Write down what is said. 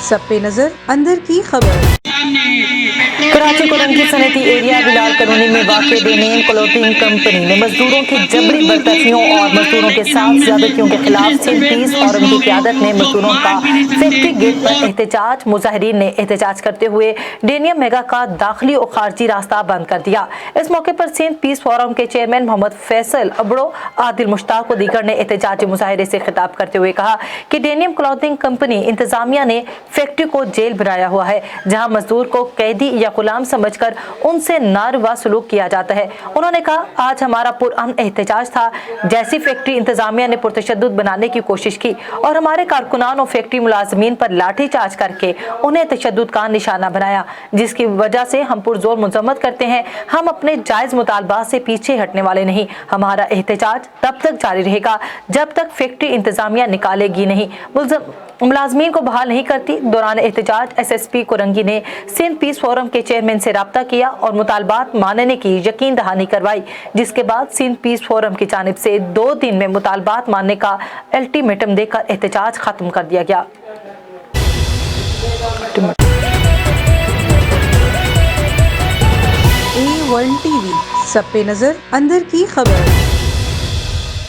सब पे नजर अंदर की खबर। कराची कोरंगी सनती एरिया बिलाल कॉलोनी में वाक़ डेनिम क्लॉथिंग कंपनी में मजदूरों की जबरी बर्ताफियों और मजदूरों के साथ ज्यादतियों के खिलाफ सिंध पीस फोरम की क़यादत ने मजदूरों का फैक्ट्री गेट पर एहतजाज। मुजाहिरीन ने एहतजाज करते हुए डेनियम मेगा का दाखिली और खारजी रास्ता बंद कर दिया। इस मौके पर सिंध पीस फोरम के चेयरमैन मोहम्मद फैसल अबड़ो, आदिल मुश्ताक और दीगर ने एहतजाजी मुजाहिरे से खिताब करते हुए कहा कि डेनियम क्लॉथिंग कंपनी इंतजामिया ने फैक्ट्री को जेल बनाया हुआ है, जहां मजदूर को कैदी या गुलाम समझकर उनसे नारवा सलूक किया जाता है। उन्होंने कहा, आज हमारा पुरअमन एहतजाज था। जैसी फैक्ट्री इंतजामिया ने पुरतशद्दुद बनाने की कोशिश की और हमारे कारकुनान और फैक्ट्री मुलाजमीन पर लाठी चार्ज करके उन्हें तशद्दुद का निशाना बनाया, जिसकी वजह से हम पुरजोर मजम्मत करते हैं। हम अपने जायज मुतालबात से पीछे हटने वाले नहीं। हमारा एहतजाज तब तक जारी रहेगा जब तक फैक्ट्री इंतजामिया निकालेगी नहीं, मुलाजमीन को बहाल नहीं करती। दौरान एहतजाज SSP कोरंगी ने सिंध पीस फोरम के चेयरमैन से राब्ता किया और मुतालबात मानने की यकीन दहानी करवाई, जिसके बाद सिंध पीस फोरम की जानिब से 2 दिन में मुतालबात मानने का अल्टीमेटम देकर एहतजाज खत्म कर दिया गया। A1 TV, सब पे नजर अंदर की खबर।